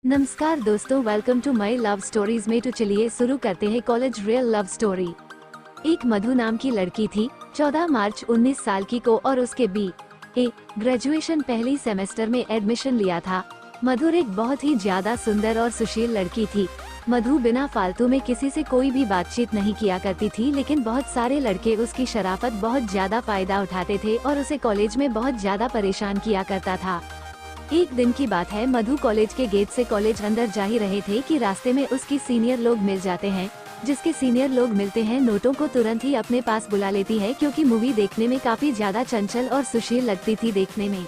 नमस्कार दोस्तों, welcome to my love stories में। तो चलिए शुरू करते हैं कॉलेज रियल लव स्टोरी। एक मधु नाम की लड़की थी, 14 मार्च 19 साल की को, और उसके BA ग्रेजुएशन पहली सेमेस्टर में एडमिशन लिया था। मधु एक बहुत ही ज्यादा सुंदर और सुशील लड़की थी। मधु बिना फालतू में किसी से कोई भी बातचीत नहीं किया करती थी, लेकिन बहुत सारे लड़के उसकी शराफत बहुत ज्यादा फायदा उठाते थे और उसे कॉलेज में बहुत ज्यादा परेशान किया करता था। एक दिन की बात है, मधु कॉलेज के गेट से कॉलेज अंदर जा ही रहे थे कि रास्ते में उसकी सीनियर लोग मिल जाते हैं। जिसके सीनियर लोग मिलते हैं, नोटों को तुरंत ही अपने पास बुला लेती है, क्योंकि मूवी देखने में काफी ज्यादा चंचल और सुशील लगती थी देखने में।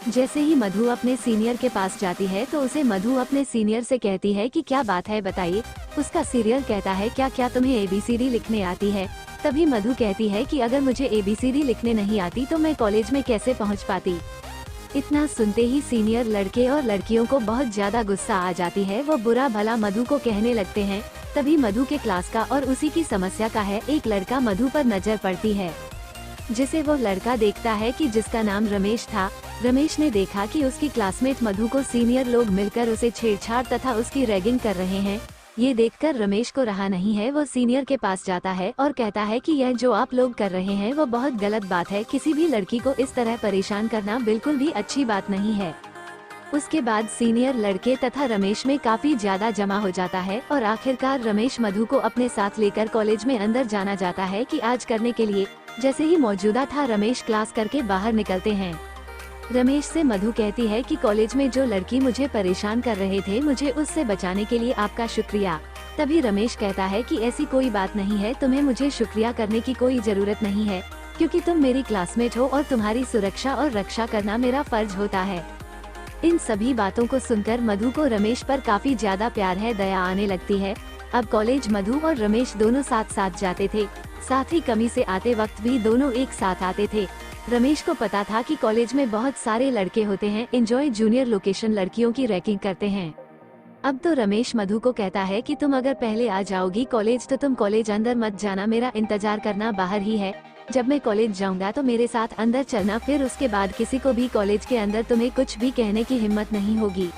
जैसे ही मधु अपने सीनियर के पास जाती है तो उसे मधु अपने सीनियर से कहती है कि क्या बात है बताइए। उसका सीनियर कहता है क्या क्या तुम्हें ABCD लिखने आती है। तभी मधु कहती है कि अगर मुझे ABCD लिखने नहीं आती तो मैं कॉलेज में कैसे पहुँच पाती। इतना सुनते ही सीनियर लड़के और लड़कियों को बहुत ज्यादा गुस्सा आ जाती है। वो बुरा भला मधु को कहने लगते हैं। तभी मधु के क्लास का और उसी की समस्या का है एक लड़का मधु पर नजर पड़ती है, जिसे वो लड़का देखता है कि जिसका नाम रमेश था। रमेश ने देखा कि उसकी क्लासमेट मधु को सीनियर लोग मिलकर उसे छेड़छाड़ तथा उसकी रैगिंग कर रहे हैं। ये देखकर रमेश को रहा नहीं है, वो सीनियर के पास जाता है और कहता है कि यह जो आप लोग कर रहे हैं वो बहुत गलत बात है। किसी भी लड़की को इस तरह परेशान करना बिल्कुल भी अच्छी बात नहीं है। उसके बाद सीनियर लड़के तथा रमेश में काफी ज्यादा जमा हो जाता है और आखिरकार रमेश मधु को अपने साथ लेकर कॉलेज में अंदर जाना जाता है कि आज करने के लिए। जैसे ही मौजूदा था, रमेश क्लास करके बाहर निकलते हैं। रमेश से मधु कहती है कि कॉलेज में जो लड़की मुझे परेशान कर रहे थे, मुझे उससे बचाने के लिए आपका शुक्रिया। तभी रमेश कहता है कि ऐसी कोई बात नहीं है, तुम्हें मुझे शुक्रिया करने की कोई जरूरत नहीं है, क्योंकि तुम मेरी क्लासमेट हो और तुम्हारी सुरक्षा और रक्षा करना मेरा फर्ज होता है। इन सभी बातों को सुनकर मधु को रमेश पर काफी ज्यादा प्यार है, दया आने लगती है। अब कॉलेज मधु और रमेश दोनों साथ साथ जाते थे, साथ ही कमी से आते वक्त भी दोनों एक साथ आते थे। रमेश को पता था कि कॉलेज में बहुत सारे लड़के होते हैं, एंजॉय जूनियर लोकेशन लड़कियों की रैगिंग करते हैं। अब तो रमेश मधु को कहता है कि तुम अगर पहले आ जाओगी कॉलेज तो तुम कॉलेज अंदर मत जाना, मेरा इंतजार करना बाहर ही है। जब मैं कॉलेज जाऊंगा तो मेरे साथ अंदर चलना, फिर उसके बाद किसी को भी कॉलेज के अंदर तुम्हें कुछ भी कहने की हिम्मत नहीं होगी।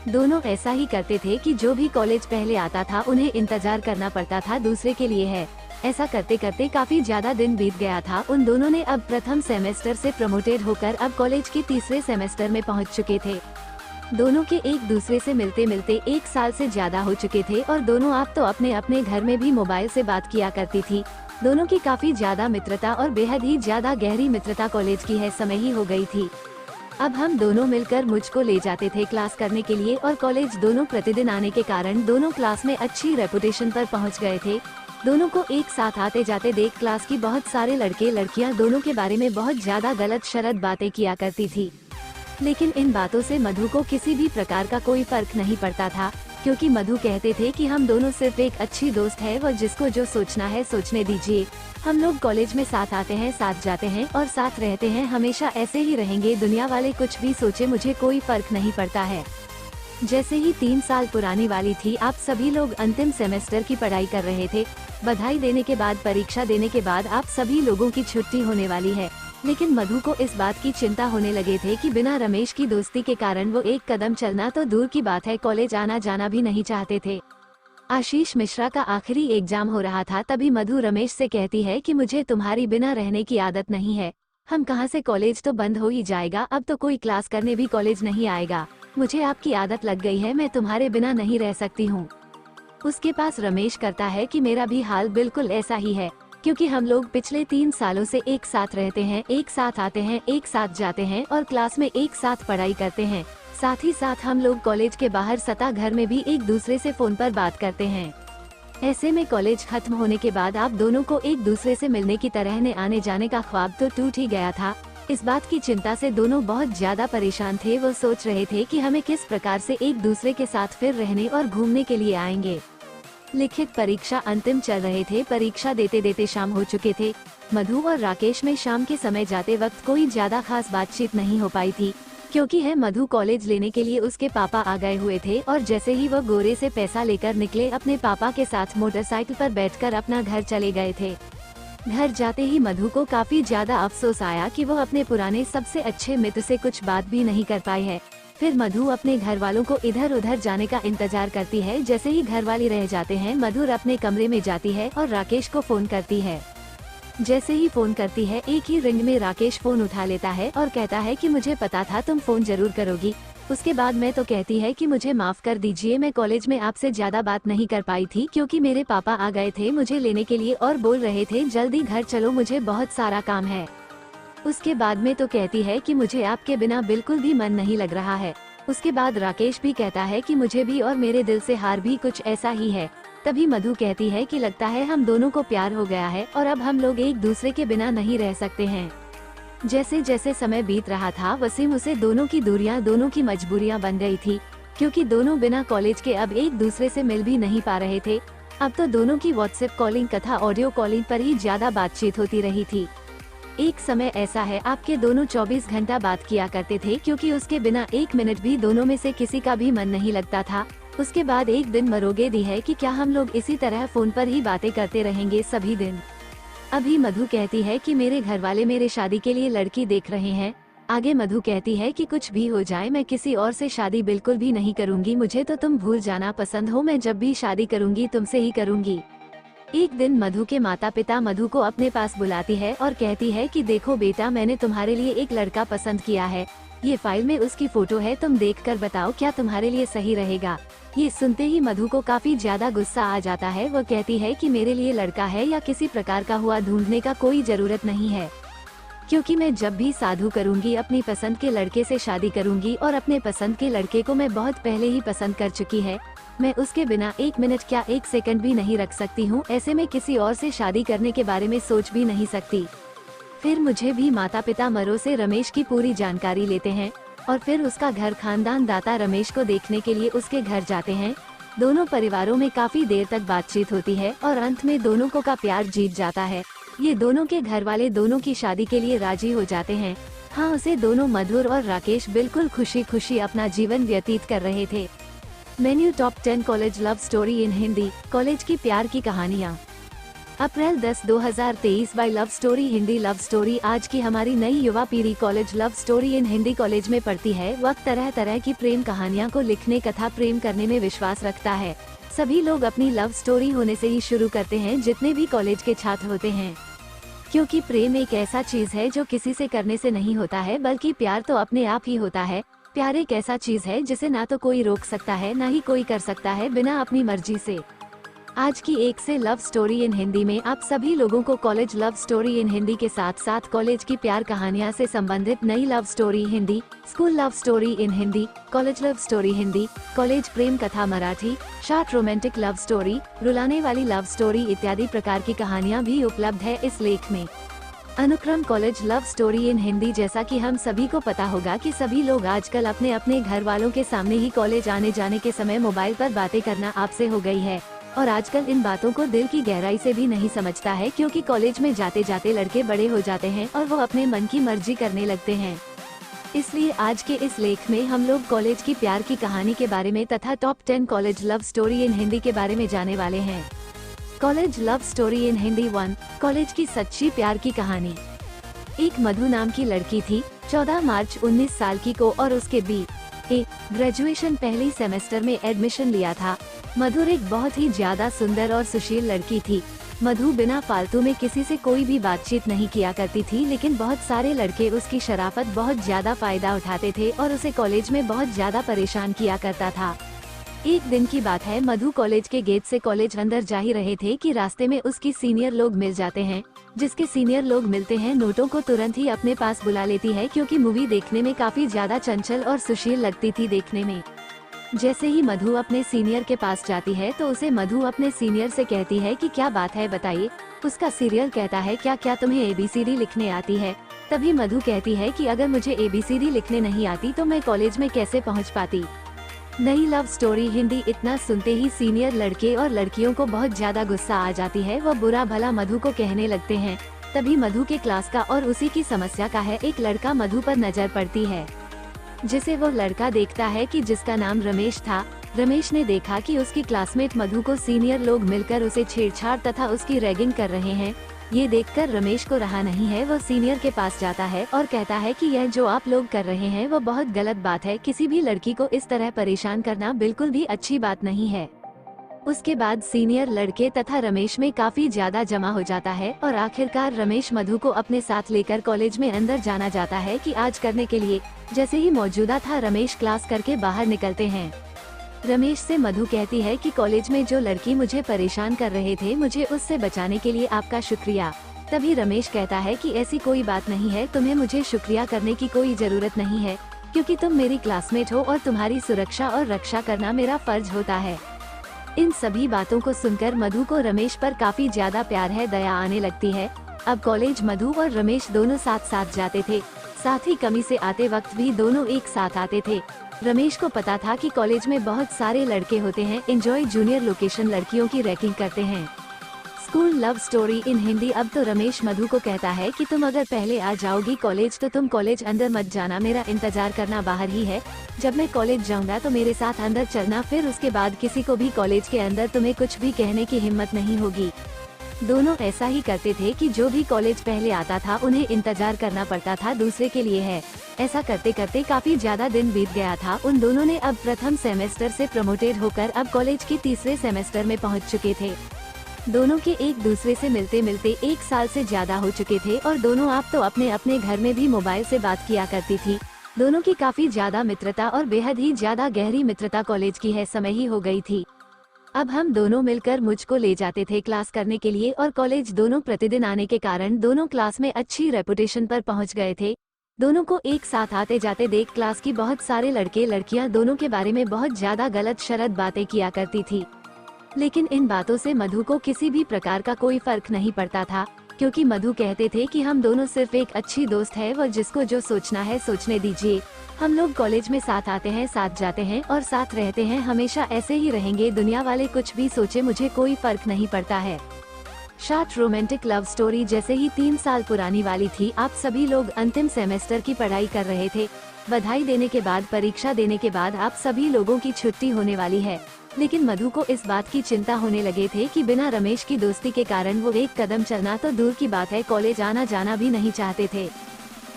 दोनों ऐसा ही करते थे कि जो भी कॉलेज पहले आता था उन्हें इंतजार करना पड़ता था दूसरे के लिए है। ऐसा करते करते काफी ज्यादा दिन बीत गया था। उन दोनों ने अब प्रथम सेमेस्टर से प्रमोटेड होकर अब कॉलेज के तीसरे सेमेस्टर में पहुंच चुके थे। दोनों के एक दूसरे से मिलते मिलते 1 साल से ज्यादा हो चुके थे और दोनों आप तो अपने अपने घर में भी मोबाइल से बात किया करती थी। दोनों की काफी ज्यादा मित्रता और बेहद ही ज्यादा गहरी मित्रता कॉलेज की है समय ही हो गई थी। अब हम दोनों मिलकर मुझको ले जाते थे क्लास करने के लिए, और कॉलेज दोनों प्रतिदिन आने के कारण दोनों क्लास में अच्छी रेपुटेशन पर पहुंच गए थे। दोनों को एक साथ आते जाते देख क्लास की बहुत सारे लड़के लड़कियां दोनों के बारे में बहुत ज्यादा गलत शरत बातें किया करती थी। लेकिन इन बातों से मधु को किसी भी प्रकार का कोई फर्क नहीं पड़ता था, क्योंकि मधु कहते थे कि हम दोनों सिर्फ एक अच्छी दोस्त है, वो जिसको जो सोचना है सोचने दीजिए। हम लोग कॉलेज में साथ आते हैं, साथ जाते हैं और साथ रहते हैं, हमेशा ऐसे ही रहेंगे। दुनिया वाले कुछ भी सोचे, मुझे कोई फर्क नहीं पड़ता है। जैसे ही 3 साल पुरानी वाली थी, आप सभी लोग अंतिम सेमेस्टर की पढ़ाई कर रहे थे। बधाई देने के बाद, परीक्षा देने के बाद आप सभी लोगों की छुट्टी होने वाली है। लेकिन मधु को इस बात की चिंता होने लगे थे कि बिना रमेश की दोस्ती के कारण वो एक कदम चलना तो दूर की बात है, कॉलेज आना जाना भी नहीं चाहते थे। आशीष मिश्रा का आखिरी एग्जाम हो रहा था। तभी मधु रमेश से कहती है कि मुझे तुम्हारी बिना रहने की आदत नहीं है। हम कहाँ से, कॉलेज तो बंद हो ही जाएगा, अब तो कोई क्लास करने भी कॉलेज नहीं आएगा। मुझे आपकी आदत लग गई है, मैं तुम्हारे बिना नहीं रह सकती हूँ। उसके पास रमेश करता है कि मेरा भी हाल बिल्कुल ऐसा ही है, क्योंकि हम लोग पिछले 3 सालों से एक साथ रहते हैं, एक साथ आते हैं, एक साथ जाते हैं और क्लास में एक साथ पढ़ाई करते हैं। साथ ही साथ हम लोग कॉलेज के बाहर सता घर में भी एक दूसरे से फोन पर बात करते हैं। ऐसे में कॉलेज खत्म होने के बाद आप दोनों को एक दूसरे से मिलने की तरह ने आने जाने का ख्वाब तो टूट ही गया था। इस बात की चिंता से दोनों बहुत ज्यादा परेशान थे। वो सोच रहे थे कि हमें किस प्रकार से एक दूसरे के साथ फिर रहने और घूमने के लिए आएंगे। लिखित परीक्षा अंतिम चल रहे थे। परीक्षा देते देते शाम हो चुके थे। मधु और राकेश में शाम के समय जाते वक्त कोई ज्यादा खास बातचीत नहीं हो पाई थी, क्योंकि है मधु कॉलेज लेने के लिए उसके पापा आ गए हुए थे और जैसे ही वो गोरे से पैसा लेकर निकले, अपने पापा के साथ मोटरसाइकिल पर बैठकर अपना घर चले गए थे। घर जाते ही मधु को काफी ज्यादा अफसोस आया कि वो अपने पुराने सबसे अच्छे मित्र से कुछ बात भी नहीं कर पाई है। फिर मधु अपने घर वालों को इधर उधर जाने का इंतजार करती है। जैसे ही घर वाले रह जाते हैं, मधुर अपने कमरे में जाती है और राकेश को फोन करती है। जैसे ही फोन करती है, एक ही रिंग में राकेश फोन उठा लेता है और कहता है कि मुझे पता था तुम फोन जरूर करोगी। उसके बाद मैं तो कहती है कि मुझे माफ कर दीजिए, मैं कॉलेज में आपसे ज्यादा बात नहीं कर पाई थी क्योंकि मेरे पापा आ गए थे मुझे लेने के लिए और बोल रहे थे जल्दी घर चलो, मुझे बहुत सारा काम है। उसके बाद में तो कहती है कि मुझे आपके बिना बिल्कुल भी मन नहीं लग रहा है। उसके बाद राकेश भी कहता है कि मुझे भी और मेरे दिल से हार भी कुछ ऐसा ही है। तभी मधु कहती है कि लगता है हम दोनों को प्यार हो गया है और अब हम लोग एक दूसरे के बिना नहीं रह सकते हैं। जैसे जैसे समय बीत रहा था, वसीम उसे दोनों की दूरियां, दोनों की मजबूरियां बन गई थी, क्योंकि दोनों बिना कॉलेज के अब एक दूसरे से मिल भी नहीं पा रहे थे। अब तो दोनों की व्हाट्सएप कॉलिंग तथा ऑडियो कॉलिंग पर ही ज्यादा बातचीत होती रही थी। एक समय ऐसा है आपके दोनों 24 घंटा बात किया करते थे, क्योंकि उसके बिना एक मिनट भी दोनों में से किसी का भी मन नहीं लगता था। उसके बाद एक दिन मरोगे दी है कि क्या हम लोग इसी तरह फोन पर ही बातें करते रहेंगे सभी दिन। अभी मधु कहती है कि मेरे घर वाले मेरे शादी के लिए लड़की देख रहे हैं। आगे मधु कहती है कि कुछ भी हो जाए मैं किसी और से शादी बिल्कुल भी नहीं करूंगी, मुझे तो तुम भूल जाना पसंद हो, मैं जब भी शादी करूंगी तुमसे ही करूंगी। एक दिन मधु के माता पिता मधु को अपने पास बुलाती है और कहती है कि देखो बेटा, मैंने तुम्हारे लिए एक लड़का पसंद किया है, ये फाइल में उसकी फोटो है, तुम देखकर बताओ क्या तुम्हारे लिए सही रहेगा। ये सुनते ही मधु को काफी ज्यादा गुस्सा आ जाता है। वो कहती है कि मेरे लिए लड़का है या किसी प्रकार का हुआ ढूंढने का कोई जरूरत नहीं है, क्योंकि मैं जब भी साधु करूंगी अपनी पसंद के लड़के से शादी करूंगी और अपने पसंद के लड़के को मैं बहुत पहले ही पसंद कर चुकी है। मैं उसके बिना एक मिनट क्या एक सेकंड भी नहीं रख सकती हूँ, ऐसे में किसी और से शादी करने के बारे में सोच भी नहीं सकती। फिर मुझे भी माता पिता मरो से रमेश की पूरी जानकारी लेते हैं और फिर उसका घर खानदान दाता रमेश को देखने के लिए उसके घर जाते हैं। दोनों परिवारों में काफी देर तक बातचीत होती है और अंत में दोनों को का प्यार जीत जाता है। ये दोनों के घर वाले दोनों की शादी के लिए राजी हो जाते हैं। हाँ, उसे दोनों मधुर और राकेश बिल्कुल खुशी खुशी अपना जीवन व्यतीत कर रहे थे। Menu top 10 college love story in Hindi. College की प्यार की कहानियाँ। April 10, 2023 by love story Hindi. Love story आज की हमारी नई युवा पीढ़ी college love story in Hindi college में पढ़ती है। वक्त तरह तरह की प्रेम कहानियाँ को लिखने तथा प्रेम करने में विश्वास रखता है। सभी लोग अपनी लव स्टोरी होने से ही शुरू करते हैं, जितने भी कॉलेज के छात्र होते हैं, क्योंकि प्रेम एक ऐसा चीज है जो किसी से करने से नहीं होता है, बल्कि प्यार तो अपने आप ही होता है। प्यार एक ऐसा चीज है जिसे ना तो कोई रोक सकता है ना ही कोई कर सकता है बिना अपनी मर्जी से। आज की एक से लव स्टोरी इन हिंदी में आप सभी लोगों को college love story in Hindi के साथ साथ कॉलेज की प्यार कहानियां से संबंधित नई love story Hindi, school love story in Hindi, college love story Hindi, college प्रेम कथा Marathi, short romantic love story, रुलाने वाली लव स्टोरी इत्यादि प्रकार की कहानियां भी उपलब्ध है इस लेख में। अनुक्रम college love story in Hindi. जैसा कि हम सभी को पता होगा कि सभी लोग आजकल अपने अपने घर वालों के सामने ही कॉलेज आने जाने के समय मोबाइल पर बातें करना आपसे हो गई है, और आजकल इन बातों को दिल की गहराई से भी नहीं समझता है, क्योंकि कॉलेज में जाते जाते लड़के बड़े हो जाते हैं और वो अपने मन की मर्जी करने लगते हैं। इसलिए आज के इस लेख में हम लोग कॉलेज की प्यार की कहानी के बारे में तथा top 10 college love story in Hindi के बारे में जाने वाले हैं। College love story in Hindi 1, college की सच्ची प्यार की कहानी। एक मधु नाम की लड़की थी, 14 मार्च 19 साल की को, और उसके BA ग्रेजुएशन पहली सेमेस्टर में एडमिशन लिया था। मधु एक बहुत ही ज्यादा सुंदर और सुशील लड़की थी। मधु बिना फालतू में किसी से कोई भी बातचीत नहीं किया करती थी, लेकिन बहुत सारे लड़के उसकी शराफत बहुत ज्यादा फायदा उठाते थे और उसे कॉलेज में बहुत ज्यादा परेशान किया करता था। एक दिन की बात है, मधु कॉलेज के गेट से कॉलेज अंदर जा ही रहे थे कि रास्ते में उसकी सीनियर लोग मिल जाते हैं। जिसके सीनियर लोग मिलते हैं, नोटों को तुरंत ही अपने पास बुला लेती है, क्योंकि मूवी देखने में काफी ज्यादा चंचल और सुशील लगती थी देखने में। जैसे ही मधु अपने सीनियर के पास जाती है तो उसे मधु अपने सीनियर से कहती है कि क्या बात है बताइए। उसका सीनियर कहता है क्या क्या तुम्हें ABCD लिखने आती है। तभी मधु कहती है कि अगर मुझे ABCD लिखने नहीं आती तो मैं कॉलेज में कैसे पहुंच पाती। नई लव स्टोरी हिंदी। इतना सुनते ही सीनियर लड़के और लड़कियों को बहुत ज्यादा गुस्सा आ जाती है। वो बुरा भला मधु को कहने लगते हैं। तभी मधु के क्लास का और उसी की समस्या का है एक लड़का मधु पर नजर पड़ती है, जिसे वो लड़का देखता है कि जिसका नाम रमेश था। रमेश ने देखा कि उसकी क्लासमेट मधु को सीनियर लोग मिलकर उसे छेड़छाड़ तथा उसकी रैगिंग कर रहे हैं। ये देखकर रमेश को रहा नहीं है, वो सीनियर के पास जाता है और कहता है कि यह जो आप लोग कर रहे हैं वो बहुत गलत बात है। किसी भी लड़की को इस तरह परेशान करना बिल्कुल भी अच्छी बात नहीं है। उसके बाद सीनियर लड़के तथा रमेश में काफी ज्यादा जमा हो जाता है और आखिरकार रमेश मधु को अपने साथ लेकर कॉलेज में अंदर जाना जाता है कि आज करने के लिए। जैसे ही मौजूदा था, रमेश क्लास करके बाहर निकलते हैं। रमेश से मधु कहती है कि कॉलेज में जो लड़की मुझे परेशान कर रहे थे, मुझे उससे बचाने के लिए आपका शुक्रिया। तभी रमेश कहता है कि ऐसी कोई बात नहीं है, तुम्हें मुझे शुक्रिया करने की कोई जरूरत नहीं है, क्योंकि तुम मेरी क्लासमेट हो और तुम्हारी सुरक्षा और रक्षा करना मेरा फर्ज होता है। इन सभी बातों को सुनकर मधु को रमेश पर काफी ज्यादा प्यार है, दया आने लगती है। अब कॉलेज मधु और रमेश दोनों साथ साथ जाते थे, साथ ही कमी से आते वक्त भी दोनों एक साथ आते थे। रमेश को पता था कि कॉलेज में बहुत सारे लड़के होते हैं, एंजॉय जूनियर लोकेशन लड़कियों की रैगिंग करते हैं। School love story in Hindi. अब तो रमेश मधु को कहता है कि तुम अगर पहले आ जाओगी कॉलेज तो तुम कॉलेज अंदर मत जाना, मेरा इंतजार करना बाहर ही है। जब मैं कॉलेज जाऊंगा तो मेरे साथ अंदर चलना, फिर उसके बाद किसी को भी कॉलेज के अंदर तुम्हें कुछ भी कहने की हिम्मत नहीं होगी। दोनों ऐसा ही करते थे कि जो भी कॉलेज पहले आता था उन्हें इंतजार करना पड़ता था दूसरे के लिए है। ऐसा करते करते काफी ज्यादा दिन बीत गया था। उन दोनों ने अब प्रथम सेमेस्टर से प्रमोटेड होकर अब कॉलेज के तीसरे सेमेस्टर में पहुंच चुके थे। दोनों के एक दूसरे से मिलते मिलते 1 साल से ज्यादा हो चुके थे और दोनों आप तो अपने अपने घर में भी मोबाइल से बात किया करती थी। दोनों की काफी ज्यादा मित्रता और बेहद ही ज्यादा गहरी मित्रता कॉलेज की है समय ही हो गई थी। अब हम दोनों मिलकर मुझको ले जाते थे क्लास करने के लिए और कॉलेज दोनों प्रतिदिन आने के कारण दोनों क्लास में अच्छी रेपुटेशन पर पहुंच गए थे। दोनों को एक साथ आते जाते देख क्लास की बहुत सारे लड़के लड़कियां दोनों के बारे में बहुत ज्यादा गलत शरत बातें किया करती थी। लेकिन इन बातों से मधु को किसी भी प्रकार का कोई फर्क नहीं पड़ता था, क्योंकि मधु कहते थे कि हम दोनों सिर्फ एक अच्छी दोस्त है, वो जिसको जो सोचना है सोचने दीजिए। हम लोग कॉलेज में साथ आते हैं, साथ जाते हैं और साथ रहते हैं, हमेशा ऐसे ही रहेंगे। दुनिया वाले कुछ भी सोचे, मुझे कोई फर्क नहीं पड़ता है। शॉर्ट रोमांटिक लव स्टोरी जैसे ही 3 साल पुरानी वाली थी। आप सभी लोग अंतिम सेमेस्टर की पढ़ाई कर रहे थे। बधाई देने के बाद, परीक्षा देने के बाद आप सभी लोगों की छुट्टी होने वाली है। लेकिन मधु को इस बात की चिंता होने लगे थे कि बिना रमेश की दोस्ती के कारण वो एक कदम चलना तो दूर की बात है, कॉलेज आना जाना भी नहीं चाहते थे।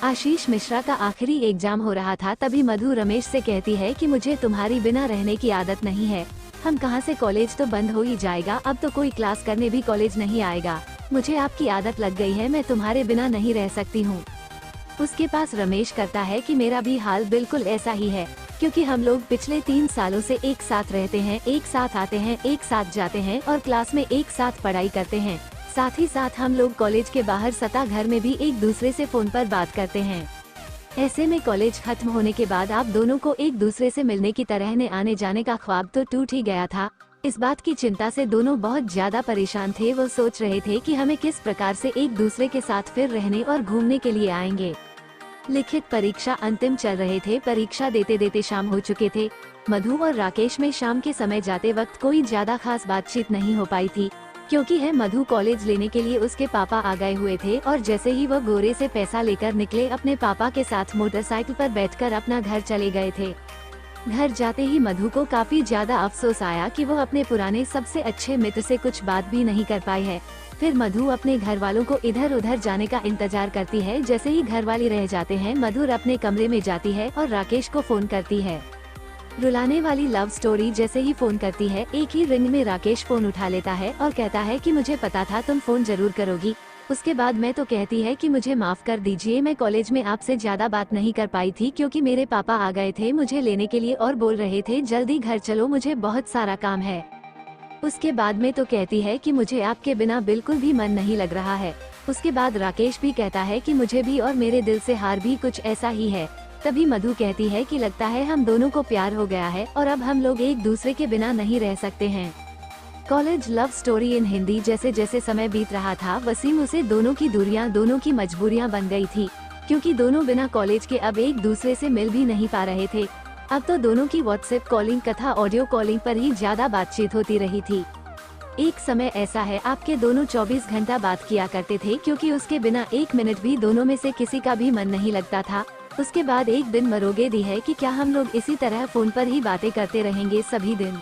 आशीष मिश्रा का आखिरी एग्जाम हो रहा था, तभी मधु रमेश से कहती है कि मुझे तुम्हारी बिना रहने की आदत नहीं है। हम कहाँ से, कॉलेज तो बंद हो ही जाएगा, अब तो कोई क्लास करने भी कॉलेज नहीं आएगा। मुझे आपकी आदत लग गई है, मैं तुम्हारे बिना नहीं रह सकती हूँ। उसके पास रमेश करता है कि मेरा भी हाल बिल्कुल ऐसा ही है, क्योंकि हम लोग पिछले 3 सालों से एक साथ रहते हैं, एक साथ आते हैं, एक साथ जाते हैं और क्लास में एक साथ पढ़ाई करते हैं। साथ ही साथ हम लोग कॉलेज के बाहर सता घर में भी एक दूसरे से फोन पर बात करते हैं। ऐसे में कॉलेज खत्म होने के बाद आप दोनों को एक दूसरे से मिलने की तरह ने आने जाने का ख्वाब तो टूट ही गया था। इस बात की चिंता से दोनों बहुत ज्यादा परेशान थे। वो सोच रहे थे कि हमें किस प्रकार से एक दूसरे के साथ फिर रहने और घूमने के लिए आएंगे। लिखित परीक्षा अंतिम चल रहे थे। परीक्षा देते देते शाम हो चुके थे। मधु और राकेश में शाम के समय जाते वक्त कोई ज्यादा खास बातचीत नहीं हो पाई थी, क्योंकि है मधु कॉलेज लेने के लिए उसके पापा आ गए हुए थे और जैसे ही वो गोरे से पैसा लेकर निकले, अपने पापा के साथ मोटरसाइकिल पर बैठकर अपना घर चले गए थे। घर जाते ही मधु को काफी ज्यादा अफसोस आया कि वो अपने पुराने सबसे अच्छे मित्र से कुछ बात भी नहीं कर पाई है। फिर मधु अपने घर वालों को इधर उधर जाने का इंतजार करती है। जैसे ही घर वाले रह जाते हैं, मधु अपने कमरे में जाती है और राकेश को फोन करती है। रुलाने वाली लव स्टोरी जैसे ही फोन करती है, एक ही रिंग में राकेश फोन उठा लेता है और कहता है कि मुझे पता था तुम फोन जरूर करोगी। उसके बाद मैं तो कहती है कि मुझे माफ कर दीजिए, मैं कॉलेज में आपसे ज्यादा बात नहीं कर पाई थी, क्योंकि मेरे पापा आ गए थे मुझे लेने के लिए और बोल रहे थे जल्दी घर चलो, मुझे बहुत सारा काम है। उसके बाद में तो कहती है कि मुझे आपके बिना बिल्कुल भी मन नहीं लग रहा है। उसके बाद राकेश भी कहता है कि मुझे भी और मेरे दिल से हार भी कुछ ऐसा ही है। तभी मधु कहती है कि लगता है हम दोनों को प्यार हो गया है और अब हम लोग एक दूसरे के बिना नहीं रह सकते हैं। College love story in Hindi. जैसे जैसे समय बीत रहा था, वसीम उसे दोनों की दूरियां, दोनों की मजबूरियां बन गई थी, क्योंकि दोनों बिना कॉलेज के अब एक दूसरे से मिल भी नहीं पा रहे थे। अब तो दोनों की व्हाट्सएप कॉलिंग तथा ऑडियो कॉलिंग पर ही ज्यादा बातचीत होती रही थी। एक समय ऐसा है आपके दोनों 24 घंटा बात किया करते थे, क्योंकि उसके बिना 1 मिनट भी दोनों में से किसी का भी मन नहीं लगता था। उसके बाद एक दिन मरोगे दी है कि क्या हम लोग इसी तरह फोन पर ही बातें करते रहेंगे सभी दिन।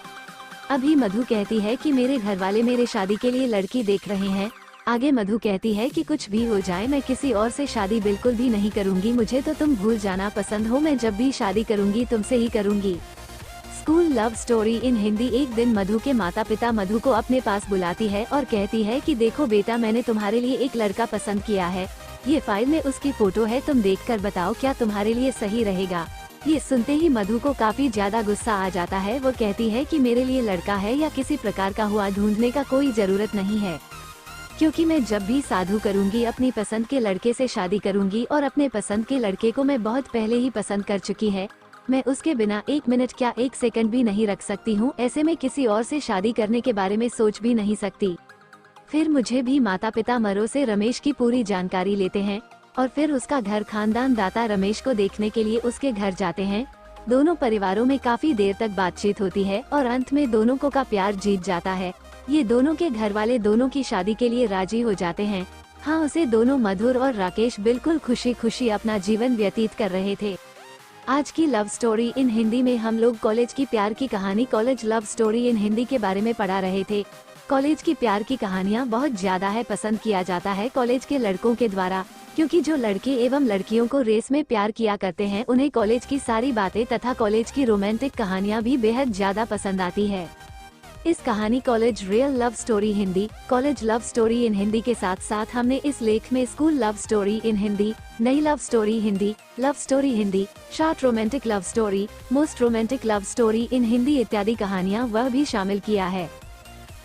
अभी मधु कहती है कि मेरे घर वाले मेरे शादी के लिए लड़की देख रहे हैं, आगे मधु कहती है कि कुछ भी हो जाए मैं किसी और से शादी बिल्कुल भी नहीं करूंगी, मुझे तो तुम भूल जाना पसंद हो, मैं जब भी शादी करूंगी तुमसे ही करूंगी। School love story in Hindi. एक दिन मधु के माता पिता मधु को अपने पास बुलाती है और कहती है कि देखो बेटा, मैंने तुम्हारे लिए एक लड़का पसंद किया है, ये फाइल में उसकी फोटो है, तुम देखकर बताओ क्या तुम्हारे लिए सही रहेगा। ये सुनते ही मधु को काफी ज्यादा गुस्सा आ जाता है। वो कहती है कि मेरे लिए लड़का है या किसी प्रकार का हुआ ढूंढने का कोई जरूरत नहीं है, क्योंकि मैं जब भी साधु करूंगी अपनी पसंद के लड़के से शादी करूंगी और अपने पसंद के लड़के को मैं बहुत पहले ही पसंद कर चुकी है। मैं उसके बिना 1 मिनट क्या 1 सेकंड भी नहीं रख सकती हूँ, ऐसे में किसी और से शादी करने के बारे में सोच भी नहीं सकती। फिर मुझे भी माता पिता मरो से रमेश की पूरी जानकारी लेते हैं और फिर उसका घर खानदान दाता रमेश को देखने के लिए उसके घर जाते हैं। दोनों परिवारों में काफी देर तक बातचीत होती है और अंत में दोनों को का प्यार जीत जाता है। ये दोनों के घर वाले दोनों की शादी के लिए राजी हो जाते हैं। हाँ, उसे दोनों मधुर और राकेश बिल्कुल खुशी खुशी अपना जीवन व्यतीत कर रहे थे। आज की लव स्टोरी इन हिंदी में हम लोग कॉलेज की प्यार की कहानी college love story in Hindi के बारे में पढ़ा रहे थे। कॉलेज की प्यार की कहानियाँ बहुत ज्यादा है पसंद किया जाता है कॉलेज के लड़कों के द्वारा, क्योंकि जो लड़के एवं लड़कियों को रेस में प्यार किया करते हैं उन्हें कॉलेज की सारी बातें तथा कॉलेज की रोमांटिक कहानियाँ भी बेहद ज्यादा पसंद आती है। इस कहानी college real love story Hindi college love story in Hindi के साथ साथ हमने इस लेख में school love story in Hindi, नई love story Hindi, love story Hindi, short romantic love story, most romantic love story in Hindi इत्यादि कहानियाँ वह भी शामिल किया है।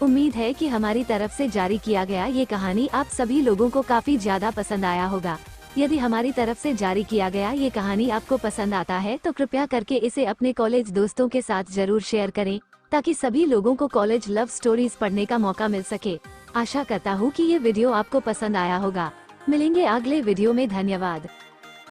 उम्मीद है कि हमारी तरफ से जारी किया गया ये कहानी आप सभी लोगों को काफी ज्यादा पसंद आया होगा। यदि हमारी तरफ से जारी किया गया ये कहानी आपको पसंद आता है तो कृपया करके इसे अपने कॉलेज दोस्तों के साथ जरूर शेयर करें, ताकि सभी लोगों को कॉलेज लव स्टोरीज पढ़ने का मौका मिल सके। आशा करता हूँ कि ये वीडियो आपको पसंद आया होगा। मिलेंगे अगले वीडियो में। धन्यवाद।